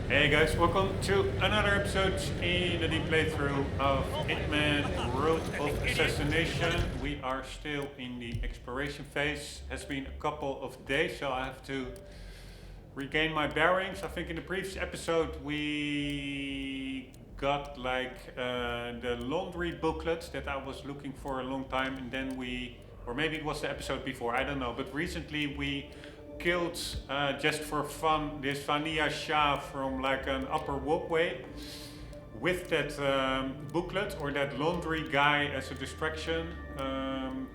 Hey guys, welcome to another episode in the deep playthrough of Hitman Road of Assassination. We are still in the exploration phase. Has been a couple of days, so I have to regain my bearings. I think in the previous episode we got like the laundry booklet that I was looking for a long time, and then or maybe it was the episode before, I don't know, but recently we killed just for fun this Vanilla Shah from like an upper walkway with that booklet or that laundry guy as a distraction.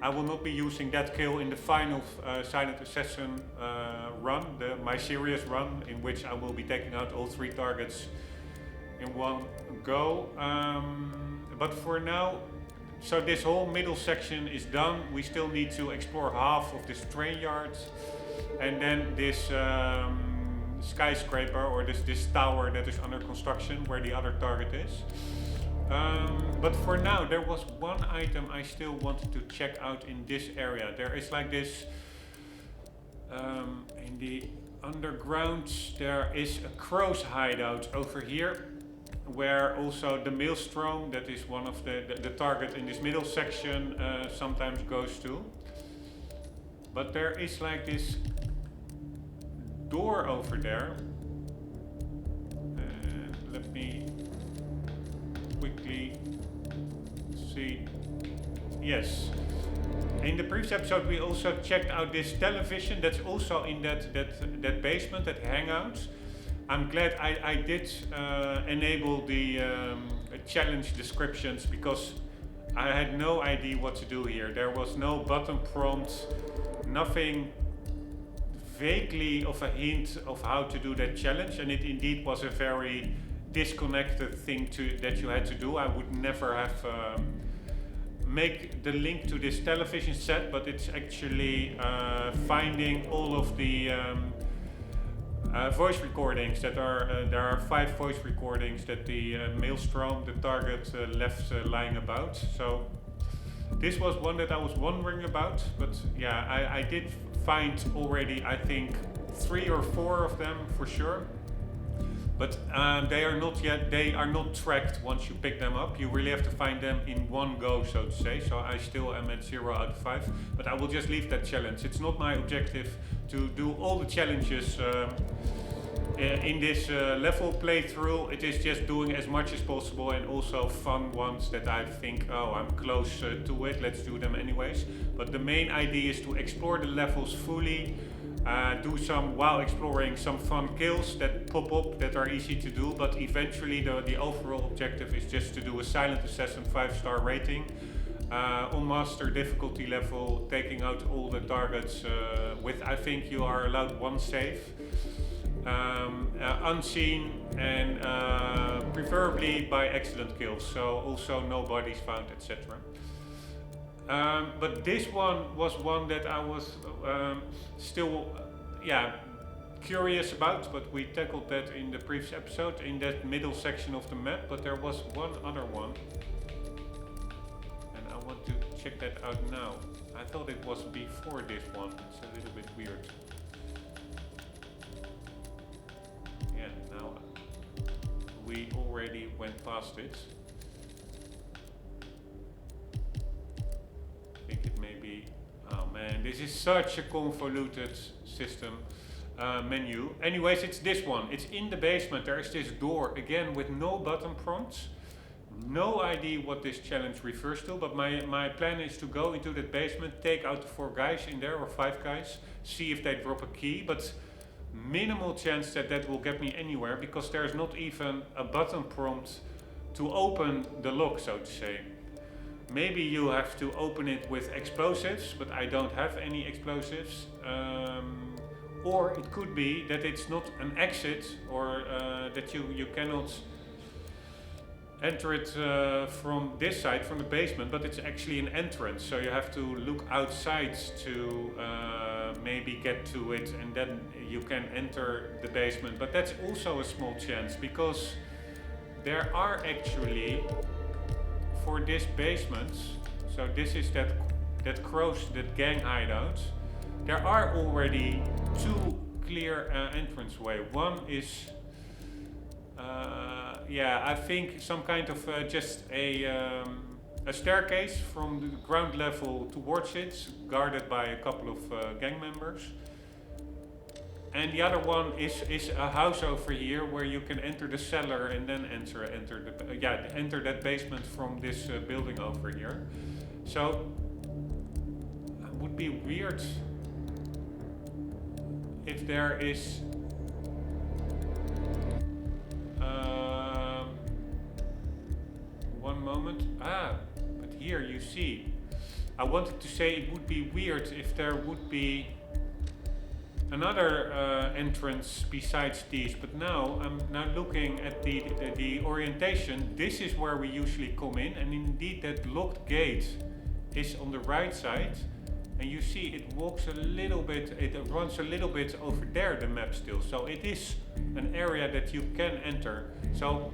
I will not be using that kill in the final Silent Assassin run, my serious run, in which I will be taking out all 3 targets in one go. But for now, so this whole middle section is done. We still need to explore half of this train yard. And then this skyscraper or this tower that is under construction where the other target is. But for now, there was one item I still wanted to check out in this area. There is like this, in the underground, there is a crow's hideout over here, where also the maelstrom, that is one of the target in this middle section, sometimes goes to. But there is like this door over there. Let me quickly see. Yes. In the previous episode we also checked out this television that's also in that basement, that hangout. I'm glad I did enable the challenge descriptions, because I had no idea what to do here. There was no button prompt, nothing vaguely of a hint of how to do that challenge, and it indeed was a very disconnected thing that you had to do. I would never have make the link to this television set, but it's actually finding all of the voice recordings that are there are 5 voice recordings that the maelstrom, the target, left lying about. So this was one that I was wondering about, but yeah, I did find already, I think, 3 or 4 of them for sure. But they are not tracked once you pick them up. You really have to find them in one go, so to say. So I still am at 0 out of 5, but I will just leave that challenge. It's not my objective to do all the challenges in this level playthrough. It is just doing as much as possible, and also fun ones that I think, oh, I'm close to it, let's do them anyways. But the main idea is to explore the levels fully, do some, while exploring, some fun kills that pop up that are easy to do, but eventually the overall objective is just to do a Silent Assassin 5-star rating on master difficulty level, taking out all the targets with, I think you are allowed 1 save, unseen, and preferably by accident kills, so also no bodies found, etc. But this one was one that I was still curious about, but we tackled that in the previous episode in that middle section of the map. But there was one other one, and I want to check that out now. I thought it was before this one. It's a little bit weird. Yeah, now we already went past it. It may be, oh man, this is such a convoluted system menu. Anyways, it's this one. It's in the basement. There is this door again with no button prompts. No idea what this challenge refers to, but my plan is to go into that basement, take out the 4 guys in there, or 5 guys, see if they drop a key, but minimal chance that will get me anywhere, because there's not even a button prompt to open the lock, so to say. Maybe you have to open it with explosives, but I don't have any explosives. Or it could be that it's not an exit, or that you cannot enter it from this side, from the basement, but it's actually an entrance. So you have to look outside to maybe get to it, and then you can enter the basement. But that's also a small chance, because there are actually, for this basement, so this is that gang hideout, there are already 2 clear entranceway. One is yeah, I think some kind of just a staircase from the ground level towards it, guarded by a couple of gang members. And the other one is a house over here where you can enter the cellar and then enter that basement from this building over here. So it would be weird if there is one moment. But here you see, I wanted to say it would be weird if there would be another entrance besides these, but now I'm now looking at the orientation. This is where we usually come in, and indeed that locked gate is on the right side, and you see it walks a little bit, it runs a little bit over there, the map still, so it is an area that you can enter. So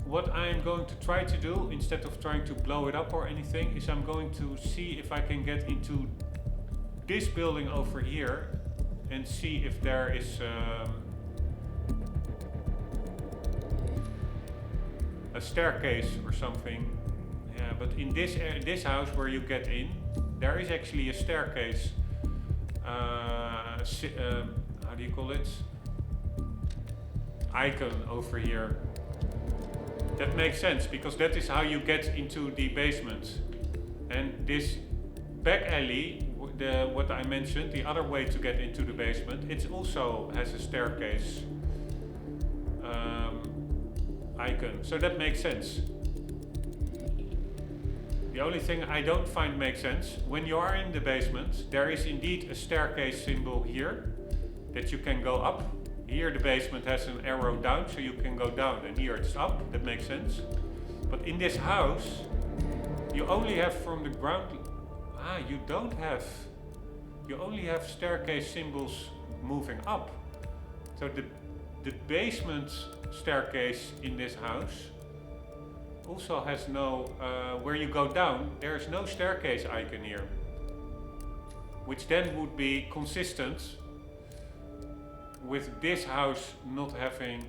what I'm going to try to do, instead of trying to blow it up or anything, is I'm going to see if I can get into this building over here and see if there is a staircase or something. Yeah, but in this house where you get in, there is actually a staircase. How do you call it? Icon over here. That makes sense, because that is how you get into the basement. And this back alley, what I mentioned, the other way to get into the basement, it also has a staircase icon. So that makes sense. The only thing I don't find makes sense, when you are in the basement, there is indeed a staircase symbol here that you can go up. Here the basement has an arrow down, so you can go down, and here it's up. That makes sense. But in this house, you only have from the ground. You don't have. You only have staircase symbols moving up. So the basement staircase in this house also has no. Where you go down, there is no staircase icon here, which then would be consistent with this house not having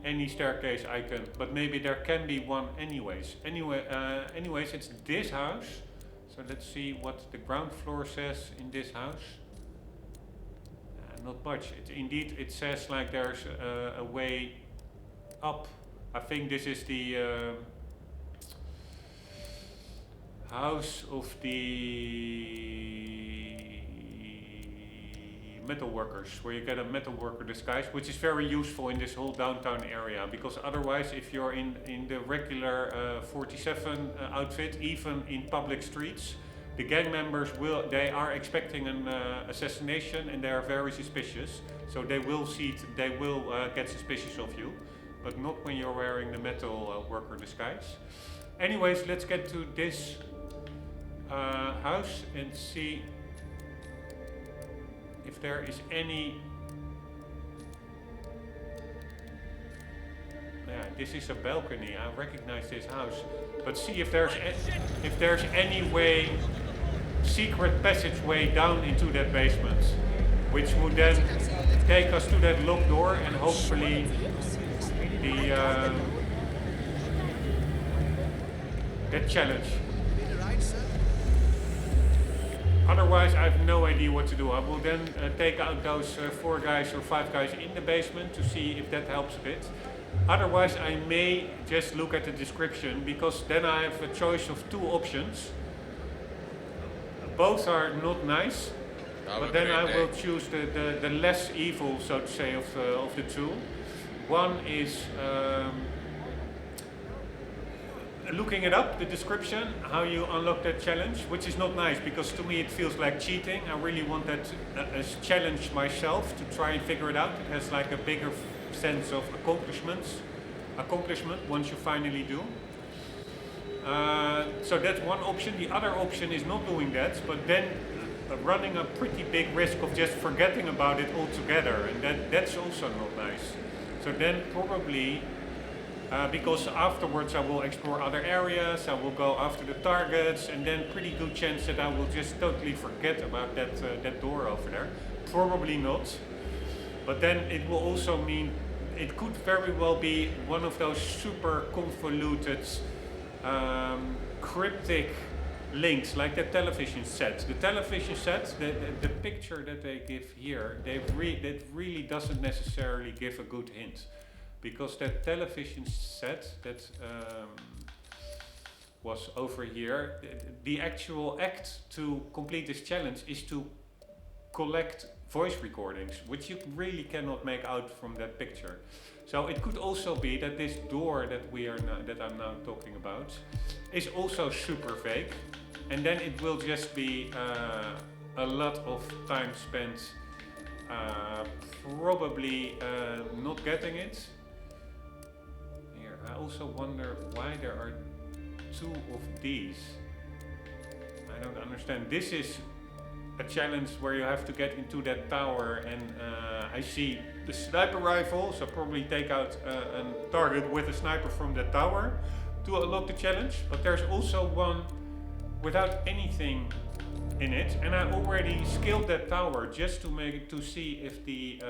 any staircase icon, but maybe there can be one anyways. Anyways, it's this house. So let's see what the ground floor says in this house. Not much. Indeed, it says like there's a way up. I think this is the house of the metal workers, where you get a metal worker disguise, which is very useful in this whole downtown area, because otherwise if you're in the regular 47 outfit, even in public streets, the gang members they are expecting an assassination, and they are very suspicious, so they will get suspicious of you, but not when you're wearing the metal worker disguise. Anyways, let's get to this house and see if there is any. Yeah, this is a balcony. I recognize this house, but see if there's any way, secret passageway down into that basement, which would then take us to that locked door, and hopefully that challenge. Otherwise, I have no idea what to do. I will then take out those 4 guys or 5 guys in the basement to see if that helps a bit. Otherwise, I may just look at the description, because then I have a choice of 2 options. Both are not nice, but then I will choose the less evil, so to say, of the 2. One is looking it up, the description, how you unlock that challenge, which is not nice, because to me it feels like cheating. I really want that as challenge myself to try and figure it out. It has like a bigger sense of accomplishment once you finally do. So that's one option. The other option is not doing that, but then running a pretty big risk of just forgetting about it altogether, and that's also not nice. So then probably because afterwards I will explore other areas, I will go after the targets, and then pretty good chance that I will just totally forget about that door over there. Probably not. But then it will also mean it could very well be one of those super convoluted, cryptic links, like the television set. The television set, the picture that they give here, that really doesn't necessarily give a good hint. Because that television set that was over here, the actual act to complete this challenge is to collect voice recordings, which you really cannot make out from that picture. So it could also be that this door that I'm now talking about is also super vague, and then it will just be a lot of time spent probably not getting it. Here, I also wonder why there are two of these. I don't understand. This is a challenge where you have to get into that tower, and I see the sniper rifle, so probably take out a target with a sniper from that tower to unlock the challenge. But there's also one without anything in it, and I already scaled that tower just to see if the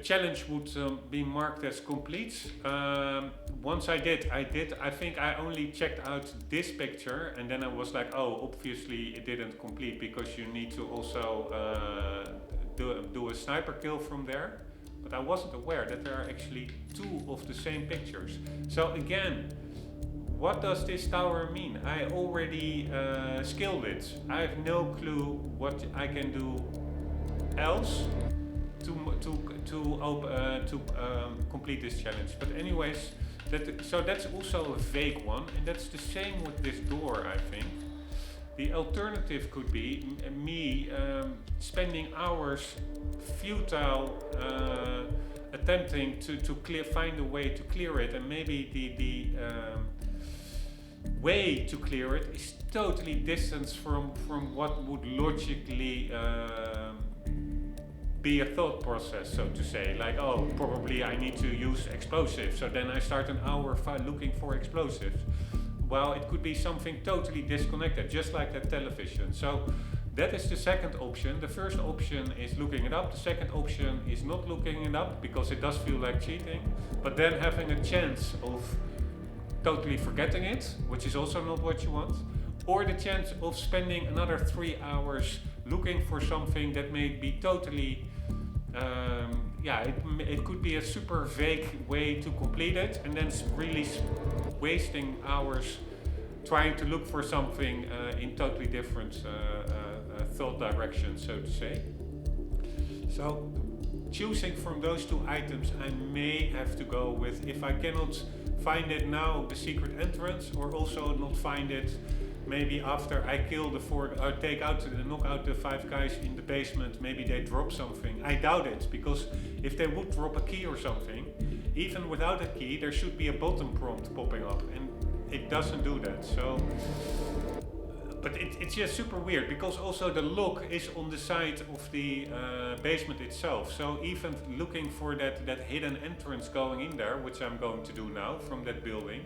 challenge would be marked as complete. Once I did. I think I only checked out this picture, and then I was like, oh, obviously it didn't complete because you need to also do a sniper kill from there. But I wasn't aware that there are actually two of the same pictures. So again, what does this tower mean? I already scaled it. I have no clue what I can do else to complete this challenge. But anyways, so that's also a vague one, and that's the same with this door, I think. The alternative could be me spending hours futile attempting to find a way to clear it, and maybe the way to clear it is totally distant from what would logically be a thought process, so to say. Like, oh, probably I need to use explosives, so then I start an hour looking for explosives. Well, it could be something totally disconnected, just like that television. So that is the second option. The first option is looking it up. The second option is not looking it up, because it does feel like cheating, but then having a chance of totally forgetting it, which is also not what you want, or the chance of spending another 3 hours looking for something that may be totally, it could be a super vague way to complete it, and then really wasting hours trying to look for something in totally different thought direction, so to say. So choosing from those two items, I may have to go with, if I cannot find it now, the secret entrance, or also not find it maybe after I kill the knock out the 5 guys in the basement, maybe they drop something. I doubt it, because if they would drop a key or something, even without a key, there should be a bottom prompt popping up, and it doesn't do that. So, but it's just super weird, because also the lock is on the side of the basement itself. So even looking for that hidden entrance going in there, which I'm going to do now from that building,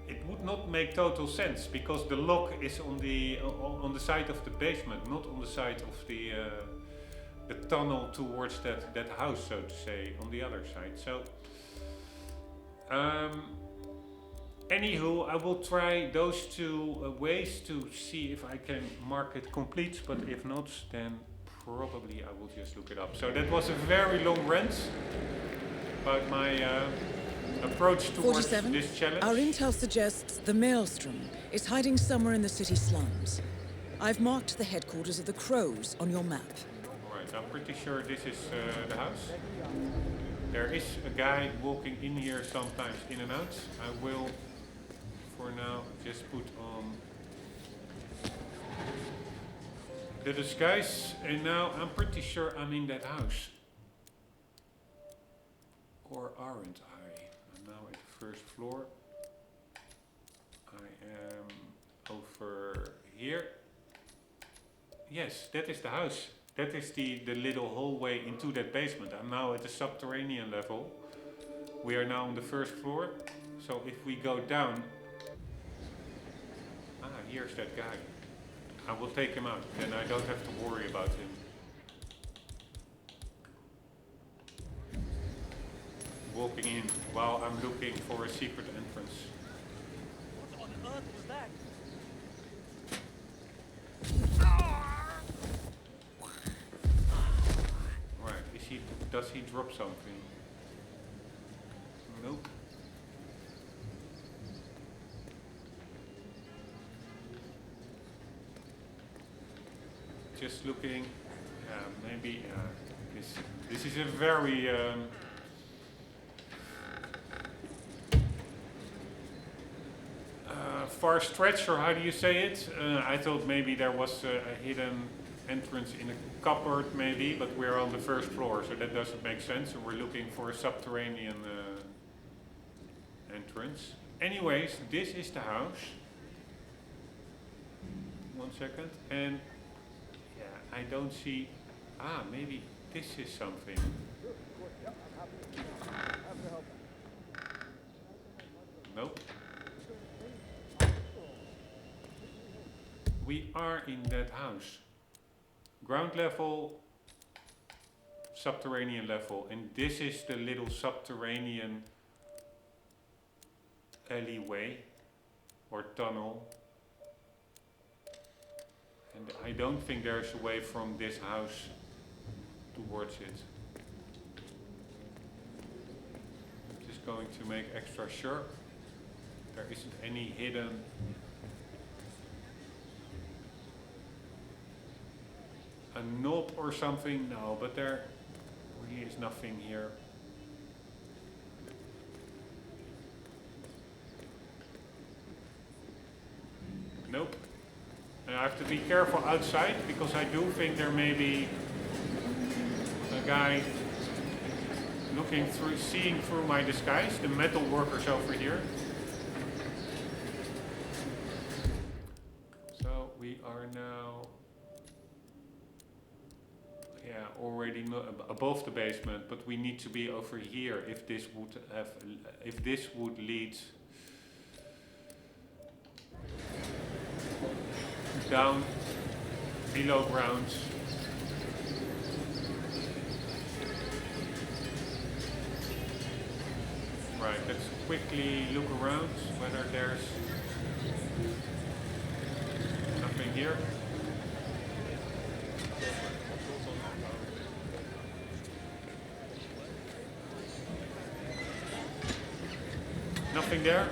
it would not make total sense, because the lock is on the side of the basement, not on the side of the tunnel towards that house, so to say, on the other side. So anywho, I will try those two ways to see if I can mark it complete, but if not, then probably I will just look it up. So that was a very long rant about my approach towards 47, this challenge. our intel suggests the Maelstrom is hiding somewhere in the city slums. I've marked the headquarters of the Crows on your map. Alright, I'm pretty sure this is the house. There is a guy walking in here sometimes in and out. I will, for now, just put on the disguise, and now I'm pretty sure I'm in that house. Or aren't I? I'm now at the first floor. I am over here. Yes, that is the house. that is the little hallway into that basement. I'm now at the subterranean level. We are now on the first floor. So if we go down... Ah, here's that guy. I will take him out, then I don't have to worry about him. Walking in while I'm looking for a secret entrance. What on earth was that? Right, does he drop something? Nope. Just looking, maybe this is a very far stretch, or how do you say it? I thought maybe there was a hidden entrance in a cupboard maybe, but we're on the first floor, so that doesn't make sense, and we're looking for a subterranean entrance. Anyways, this is the house. 1 second, and yeah, I don't see... Ah, maybe this is something. Nope. We are in that house. Ground level, subterranean level, and this is the little subterranean alleyway or tunnel. And I don't think there's a way from this house towards it. I'm just going to make extra sure there isn't any hidden a knob or something. No, but there really is nothing here. Nope. And I have to be careful outside because I do think there may be a guy looking through, seeing through my disguise. The metal workers over here. So we are now, yeah, already above the basement, but we need to be over here if this would lead down below ground. Right, let's quickly look around whether there's nothing here. Nothing there.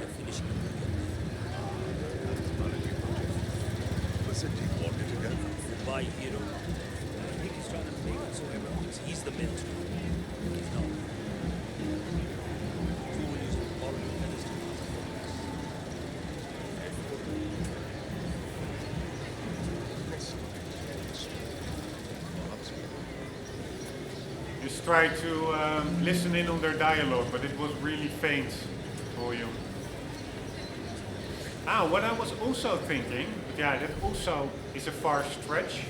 Mumbai hero. I think he's trying to make it so everyone thinks he's the mentor. He's not. He will use the quality of medicine. Just try to listen in on their dialogue, but it was really faint for you. Ah, what I was also thinking, yeah, that also is a far stretch.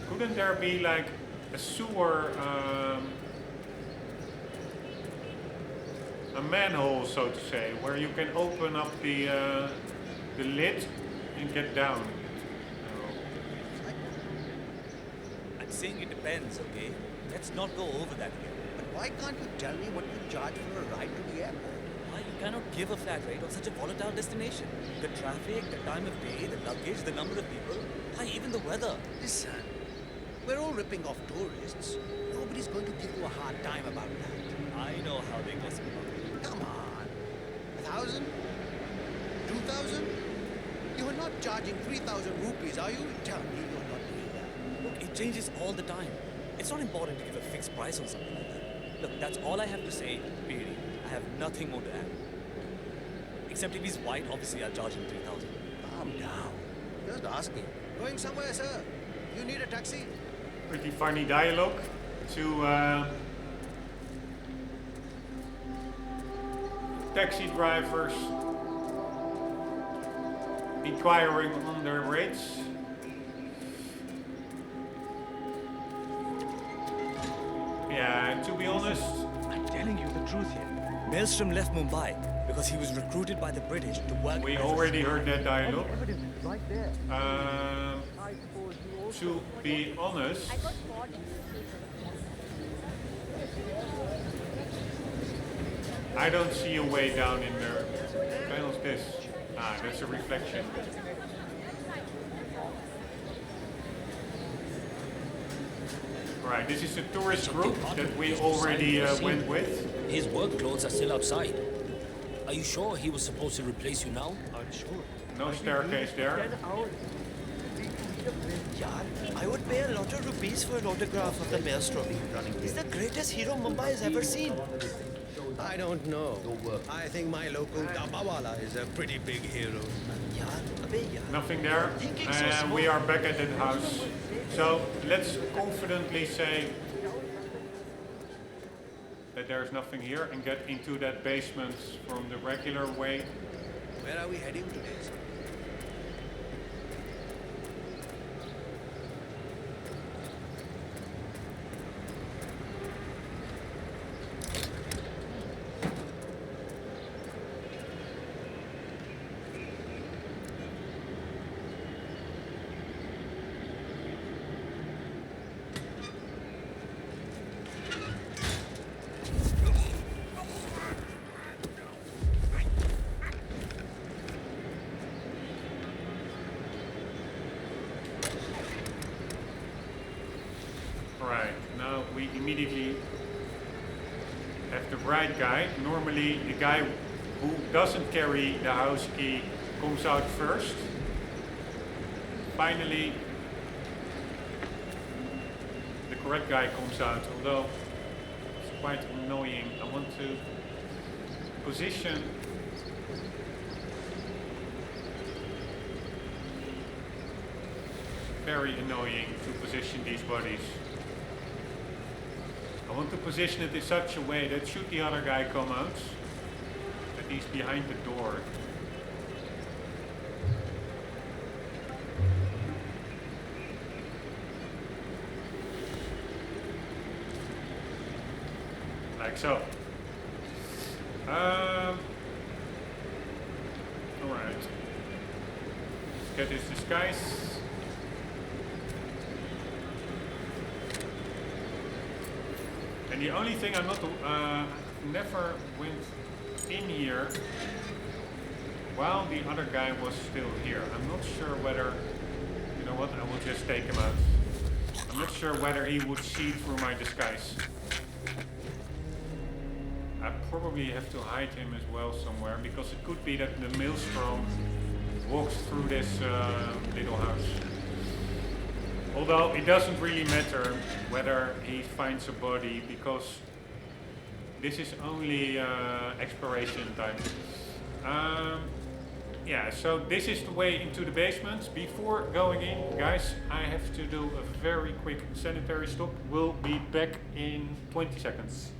Couldn't there be like a sewer, a manhole, so to say, where you can open up the lid and get down? I'm saying it depends, okay? Let's not go over that again. But why can't you tell me what you charge for a ride to the airport? Why you cannot give a flat rate on such a volatile destination? The traffic, the time of day, the luggage, the number of people, why even the weather? Listen, we're all ripping off tourists. Nobody's going to give you a hard time about that. I know how they gossip about it. Come on. 1,000? 2,000? You are not charging 3,000 rupees, are you? Tell me you're not doing that. Look, it changes all the time. It's not important to give a fixed price on something like that. Look, that's all I have to say, period. I have nothing more to add. Except if he's white, obviously I'll charge him 3,000. Calm down. Just asking. Going somewhere, sir? You need a taxi? Pretty funny dialogue to taxi drivers inquiring on their rates. Yeah, to be honest, I'm telling you the truth here. Maelstrom left Mumbai because he was recruited by the British to work. we already heard that dialogue. Right there. To be honest, I don't see a way down in there. What the hell is this? Ah, that's a reflection. Right, this is a tourist group that we already went with. His work clothes are still outside. Are you sure he was supposed to replace you now? Unsure. No staircase there. Yaar, I would pay a lot of rupees for an autograph of the Maelstrom. He's the greatest hero Mumbai has ever seen. I don't know. I think my local Dabawala is a pretty big hero. Yaar, abey yaar. Nothing there. And we are back at that house. So let's confidently say that there's nothing here and get into that basement from the regular way. Where are we heading today, sir? Right, now we immediately have the right guy. Normally the guy who doesn't carry the house key comes out first. Finally the correct guy comes out, although it's quite annoying. I want to position very annoying to position these bodies. I want to position it in such a way that should the other guy come out, that he's behind the door. Like so. Alright. Let's get his disguise. And the only thing I'm not, never went in here while the other guy was still here. I'm not sure whether, you know what, I will just take him out. I'm not sure whether he would see through my disguise. I probably have to hide him as well somewhere, because it could be that the Maelstrom walks through this little house. Although it doesn't really matter whether he finds a body, because this is only exploration time. Yeah, so this is the way into the basement. Before going in, guys, I have to do a very quick sanitary stop. We'll be back in 20 seconds.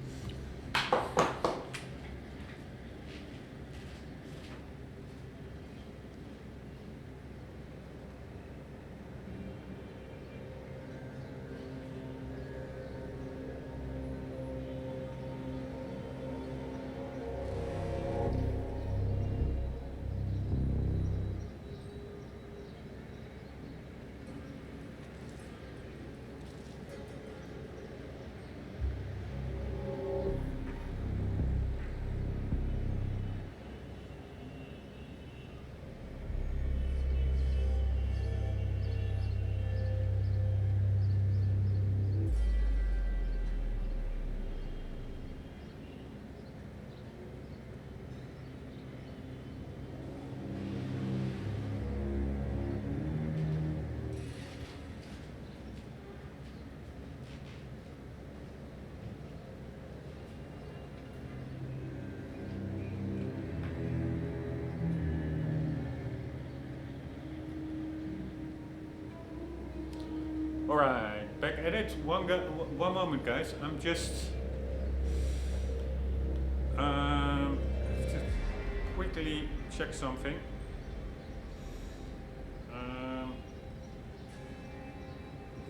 Alright, back at it. One moment, guys. I'm just have to quickly check something.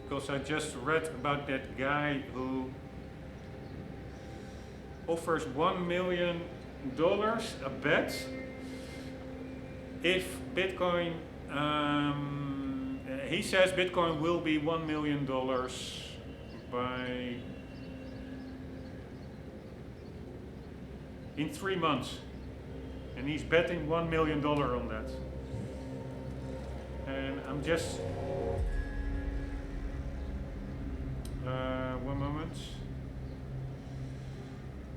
Because I just read about that guy who offers $1 million a bet if Bitcoin. He says Bitcoin will be $1 million in 3 months, and he's betting $1 million on that. And I'm just 1 moment.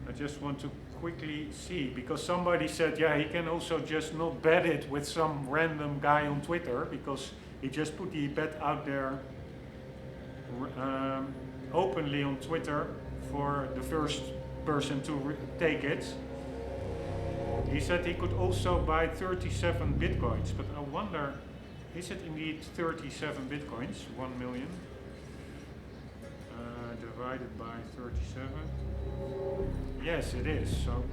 I just want to quickly see, because somebody said, yeah, he can also just not bet it with some random guy on Twitter, because he just put the bet out there openly on Twitter for the first person to take it. He said he could also buy 37 bitcoins, but I wonder, is it indeed 37 bitcoins, 1 million? Divided by 37. Yes, it is. So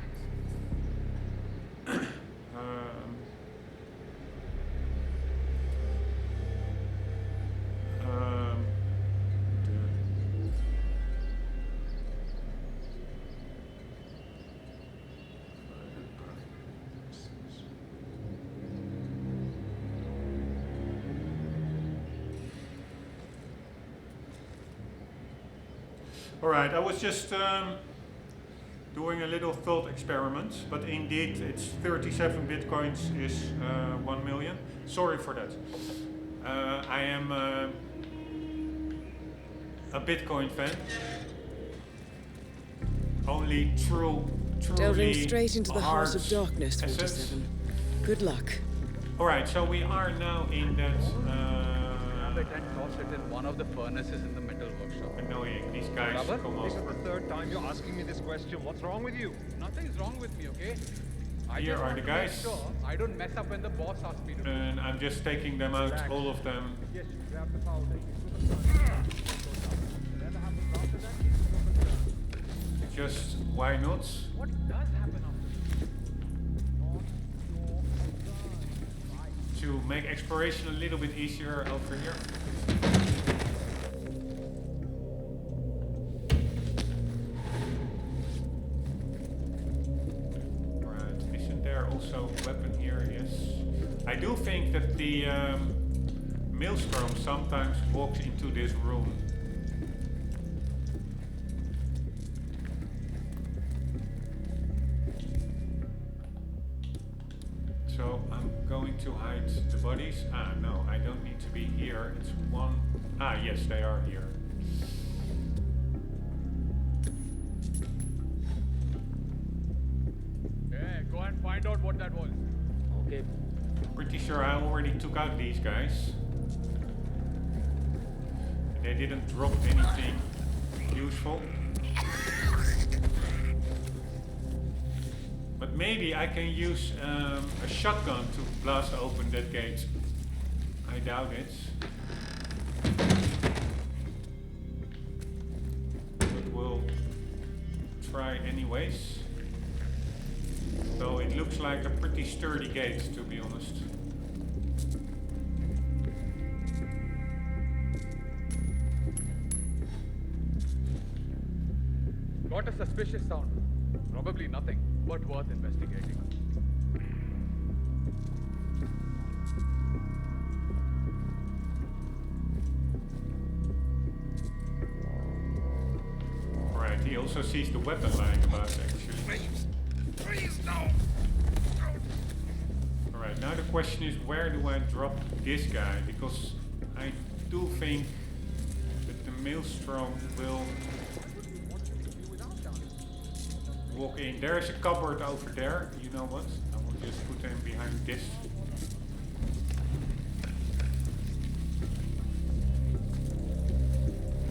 all right, I was just doing a little thought experiment, but indeed it's 37 bitcoins is 1 million. Sorry for that. I am a Bitcoin fan. Only truly Delving straight into the heart hard of darkness, assets. 47. Good luck. All right, so we are now in that They can toss it in one of the furnaces in the metal workshop. annoying. These guys Robert, come This is over. the third time you're asking me this question. What's wrong with you? Nothing's wrong with me, okay? I Here just are want the to make guys. sure I don't mess up when the boss asks me to. And I'm just taking them out, all of them. Yes, you grab the powder. Whatever happens after that is your concern. Just why not? What does happen after this? To make exploration a little bit easier over here. Right, isn't there also a weapon here? Yes. I do think that the Maelstrom sometimes walks into this room. So I'm going to hide the bodies. Ah, no, I don't need to be here. It's one. Ah, yes, they are here. Hey, go and find out what that was. Okay. Pretty sure I already took out these guys. They didn't drop anything useful. But maybe I can use a shotgun to blast open that gate. I doubt it. But we'll try anyways. Though it looks like a pretty sturdy gate, to be honest. Got a suspicious sound. Probably nothing, but worth investigating. Right, he also sees the weapon lying about, actually. Please, no. Alright, now the question is, where do I drop this guy? Because I do think that the Maelstrom will walk in. There's a cupboard over there. You know what? I will just put him behind this.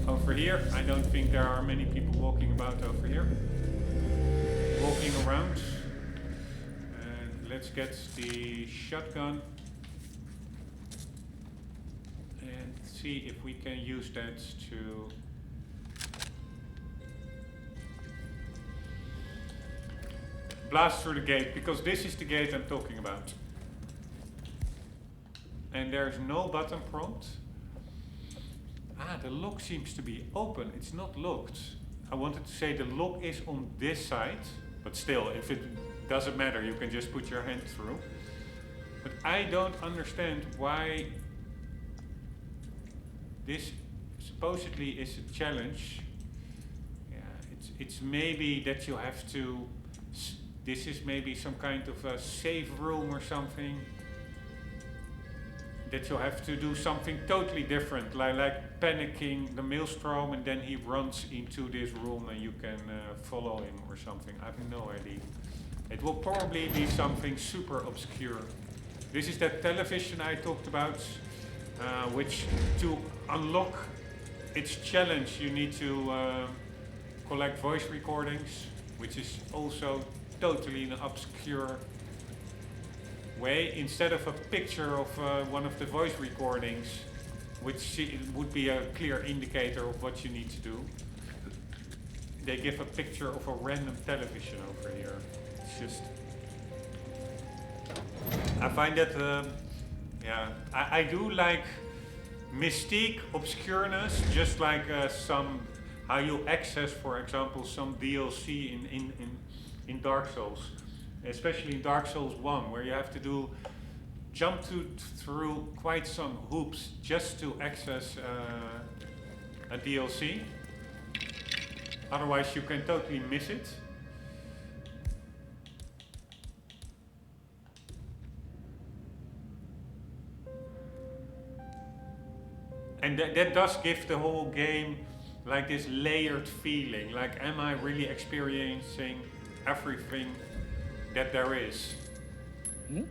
Over here, I don't think there are many people walking about over here. Walking around. And let's get the shotgun. And see if we can use that to blast through the gate, because this is the gate I'm talking about. And there's no button prompt. Ah, the lock seems to be open. It's not locked. I wanted to say the lock is on this side, but still, if it doesn't matter, you can just put your hand through. But I don't understand why this supposedly is a challenge. Yeah, it's maybe that you have to. This is maybe some kind of a safe room or something. That you have to do something totally different, like panicking the maelstrom, and then he runs into this room and you can follow him or something. I have no idea. It will probably be something super obscure. This is that television I talked about, which to unlock its challenge you need to collect voice recordings, which is also totally an obscure way. Instead of a picture of one of the voice recordings, which would be a clear indicator of what you need to do, they give a picture of a random television over here. It's just, I find that, yeah, I do like mystique, obscureness, just like some, how you access, for example, some DLC in Dark Souls. Especially in Dark Souls 1, where you have to jump through quite some hoops just to access a DLC. Otherwise you can totally miss it. And that does give the whole game like this layered feeling, like am I really experiencing everything that there is? Hmm?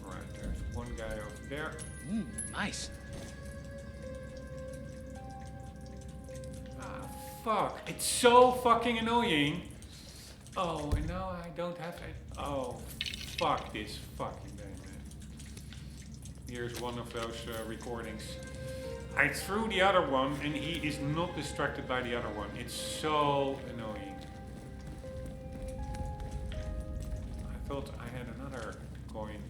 Right, there's one guy over there. Nice. Ah, fuck. It's so fucking annoying. Oh, and now I don't have it. Oh, fuck this fucking game, man. Here's one of those recordings. I threw the other one and he is not distracted by the other one. It's so annoying. I thought I had another coin.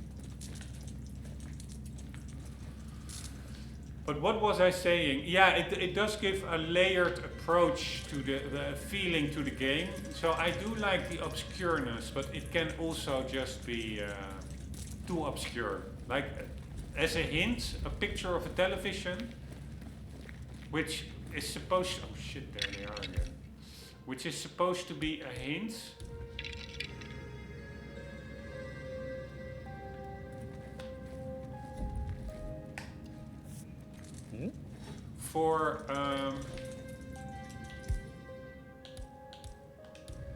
But what was I saying? Yeah, it does give a layered approach to the feeling to the game. So I do like the obscureness, but it can also just be too obscure. Like, as a hint, a picture of a television, which is supposed to, oh shit, there they are again. Which is supposed to be a hint. For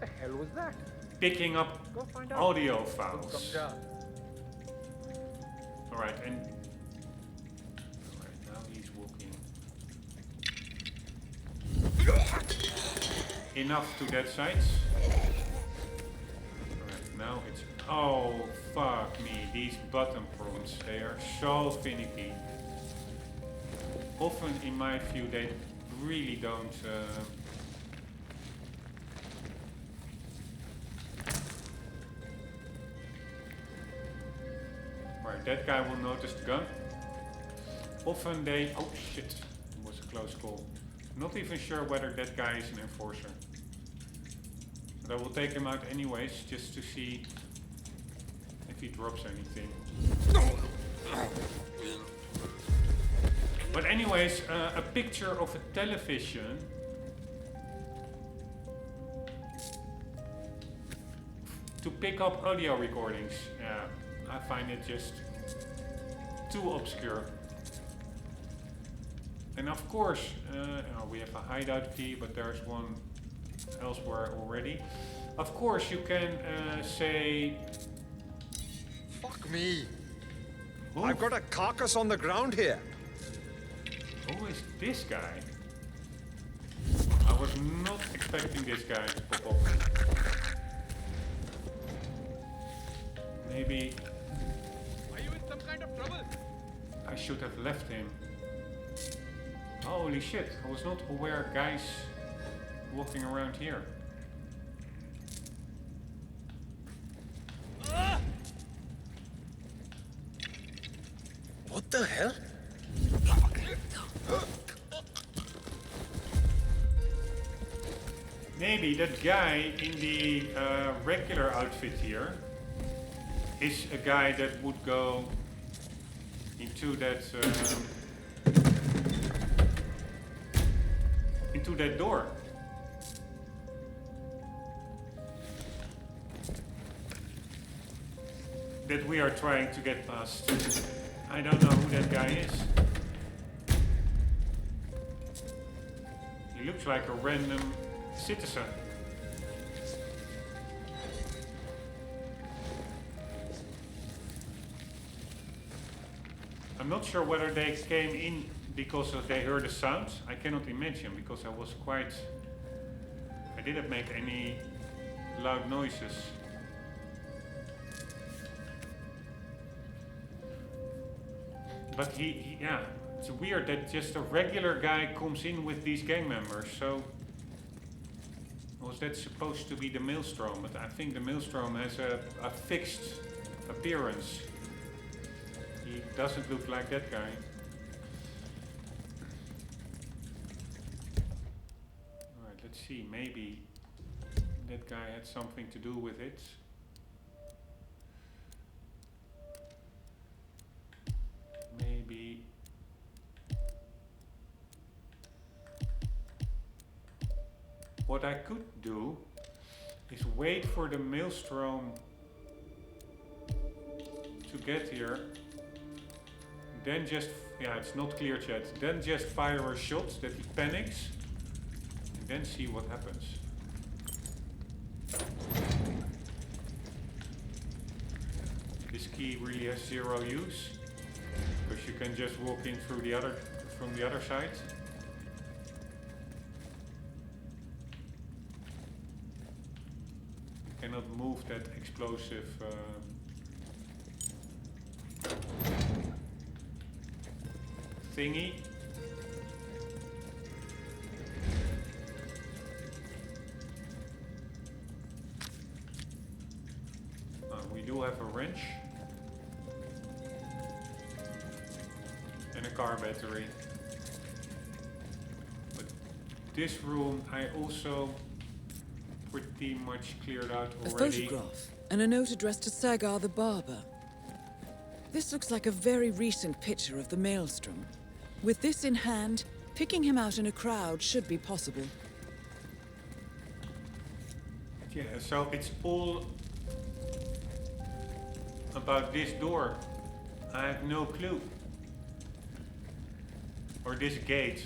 The hell was that? picking up Go find out. audio Come files. down. Alright, and alright, now he's walking enough to that side. Alright, now it's, oh fuck me, these button prawns, they are so finicky. Often in my view they really don't right, that guy will notice the gun. Often they, oh shit, it was a close call. Not even sure whether that guy is an enforcer. But I will take him out anyways, just to see if he drops anything. But anyways, a picture of a television to pick up audio recordings. Yeah, I find it just too obscure. And of course, we have a hideout key, but there's one elsewhere already. Of course, you can say... Fuck me. Who? I've got a carcass on the ground here. Who is this guy? I was not expecting this guy to pop up. Maybe Are you in some kind of trouble? I should have left him. Holy shit, I was not aware guys walking around here. What the hell? maybe that guy in the regular outfit here is a guy that would go into that door. That we are trying to get past. I don't know who that guy is. He looks like a random citizen. I'm not sure whether they came in because they heard a sound. I cannot imagine because I didn't make any loud noises. But yeah, it's weird that just a regular guy comes in with these gang members. So was that supposed to be the Maelstrom? But I think the Maelstrom has a fixed appearance. He doesn't look like that guy. Alright, let's see. Maybe that guy had something to do with it. Maybe. What I could do is wait for the Maelstrom to get here. Then just, yeah, it's not clear yet. Then just fire a shot that he panics. And then see what happens. This key really has zero use. Because you can just walk in through the other, from the other side. You cannot move that explosive thingy. We do have a wrench. And a car battery. But this room I also pretty much cleared out already. A photograph and a note addressed to Sagar the barber. This looks like a very recent picture of the Maelstrom. With this in hand, picking him out in a crowd should be possible. Yeah, so it's all about this door. I have no clue. Or this gate.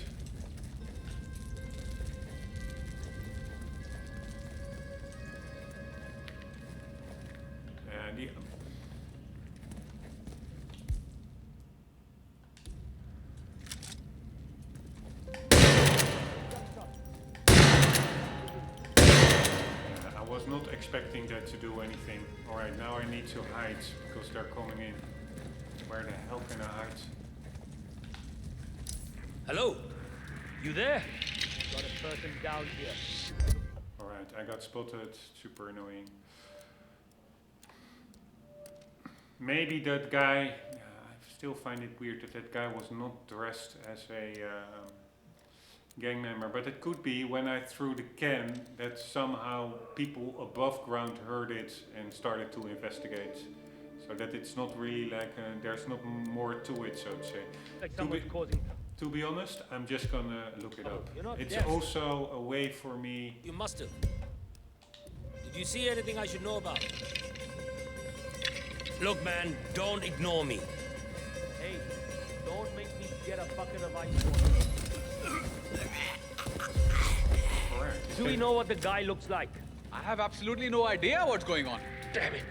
I was not expecting that to do anything. Alright, now I need to hide because they're coming in. Where the hell can I hide? Hello? You there? Got a person down here. Alright, I got spotted. Super annoying. Maybe that guy... I still find it weird that that guy was not dressed as a gang member. But it could be when I threw the can that somehow people above ground heard it and started to investigate. So that it's not really like... there's not more to it, so to say. Like someone's causing... To be honest, I'm just gonna look it up. It's Yes. also a way for me... You must have. Did you see anything I should know about? Look, man, don't ignore me. Hey, don't make me get a bucket of ice water. Correct. Do we know what the guy looks like? I have absolutely no idea what's going on. Damn it.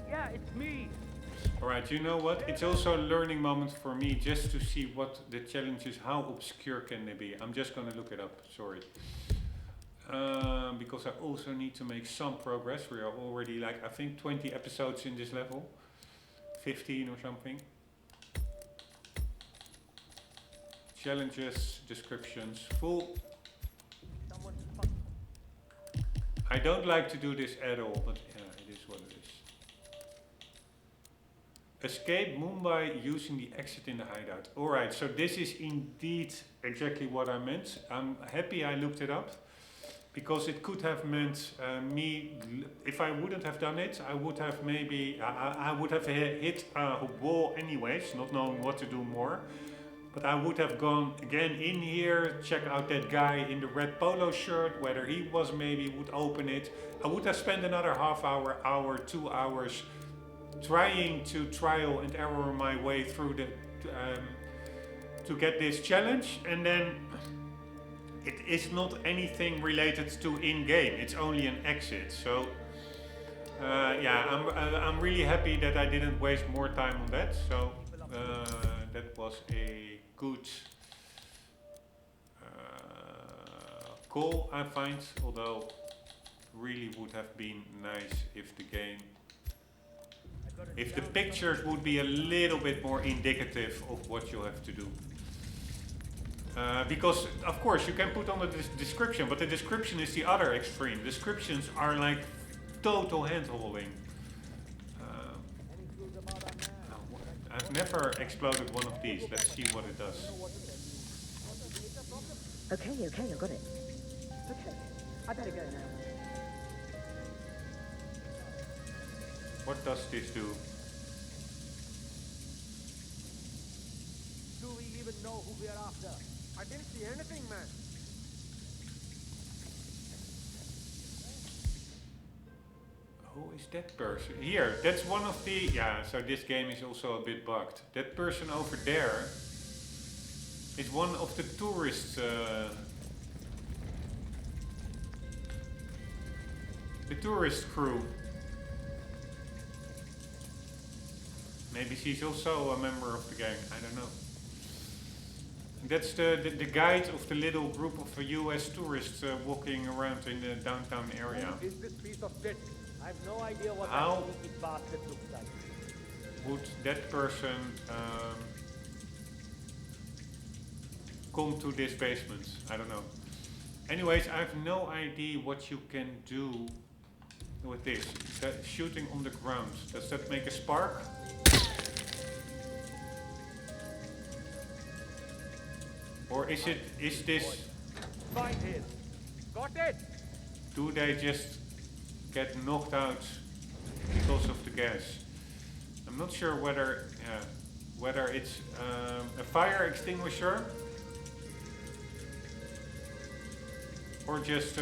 Yeah, it's me. Alright, you know what? It's also a learning moment for me just to see what the challenge is. How obscure can they be? I'm just gonna look it up, sorry. Because I also need to make some progress. We are already like, I think 20 episodes in this level. 15 or something. Challenges, descriptions, full. I don't like to do this at all, but yeah, it is what it is. Escape Mumbai using the exit in the hideout. Alright, so this is indeed exactly what I meant. I'm happy I looked it up. because it could have meant me, if I wouldn't have done it, I would have maybe, I would have hit a wall anyways, not knowing what to do more. But I would have gone again in here, check out that guy in the red polo shirt, whether he was maybe would open it. I would have spent another half hour, 2 hours trying to trial and error my way through the, to get this challenge, and then it is not anything related to in-game, it's only an exit. So yeah, I'm really happy that I didn't waste more time on that. So that was a good call, I find, although really would have been nice if the game, if the pictures would be a little bit more indicative of what you have to do. Because of course you can put on the description, but the description is the other extreme. Descriptions are like total hand-holding. I've never exploded one of these. Let's see what it does. Okay, I got it. Okay, I better go now. What does this do? Do we even know who we are after? I didn't see anything, man. Who is that person? Here, that's one of the... Yeah, so this game is also a bit bugged. That person over there is one of the tourists... the tourist crew. Maybe she's also a member of the gang, I don't know. That's the guide of the little group of US tourists walking around in the downtown area. Who is this piece of shit? I have no idea what How that sneaky bastard looks like. would that person come to this basement? I don't know. Anyways, I have no idea what you can do with this. Shooting on the ground. Does that make a spark? Or is this... Find him. Got it? Do they just get knocked out because of the gas? I'm not sure whether it's a fire extinguisher or just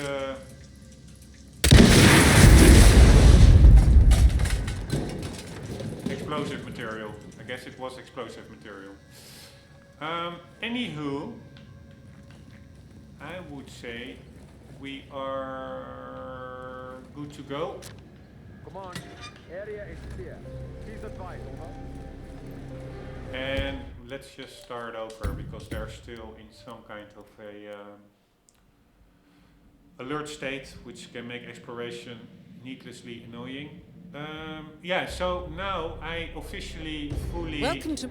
explosive material. I guess it was explosive material. Anywho, I would say we are good to go. Come on, area is clear. Please advise, over. And let's just start over because they're still in some kind of a alert state, which can make exploration needlessly annoying. Yeah, so now I officially fully Welcome to...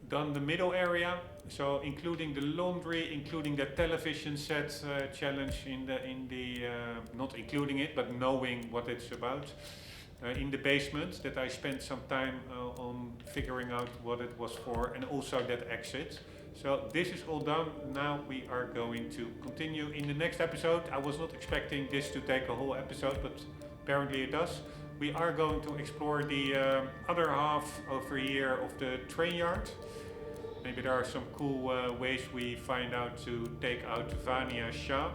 done the middle area, so including the laundry, including the television set challenge in the not including it, but knowing what it's about. In the basement, that I spent some time on figuring out what it was for, and also that exit. So this is all done. Now we are going to continue in the next episode. I was not expecting this to take a whole episode, but apparently it does. We are going to explore the other half over here of the train yard. Maybe there are some cool ways we find out to take out Vania Shah.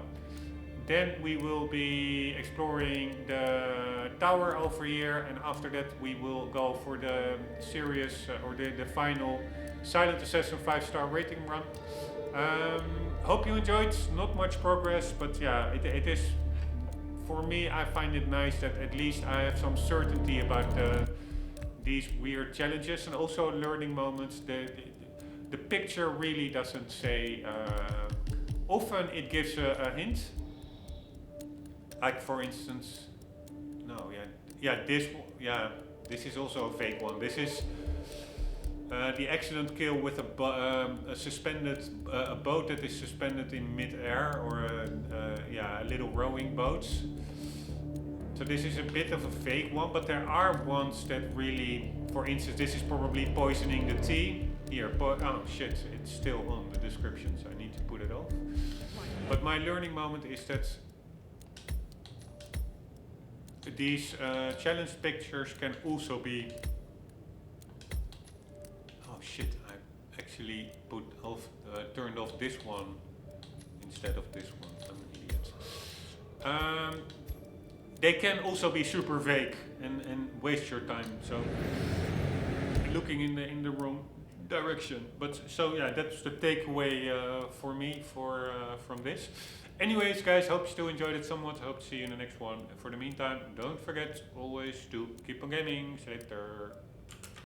Then we will be exploring the tower over here, and after that we will go for the serious or the final Silent Assassin 5-star rating run. Hope you enjoyed. Not much progress, but yeah, it is, for me, I find it nice that at least I have some certainty about these weird challenges and also learning moments. The picture really doesn't say, often it gives a hint. Like for instance, this is also a fake one. This is the accident kill with a suspended a boat that is suspended in mid-air, or a little rowing boat. So this is a bit of a fake one, but there are ones that really, for instance, this is probably poisoning the tea. Here, oh shit, it's still on the description, so I need to put it off. But my learning moment is that these challenge pictures can also be... Oh shit, I actually turned off this one instead of this one. I'm an idiot. They can also be super vague and waste your time. So looking in the wrong direction. But so yeah, that's the takeaway for me from this. Anyways, guys, hope you still enjoyed it somewhat. Hope to see you in the next one. For the meantime, don't forget always to keep on gaming. See you later.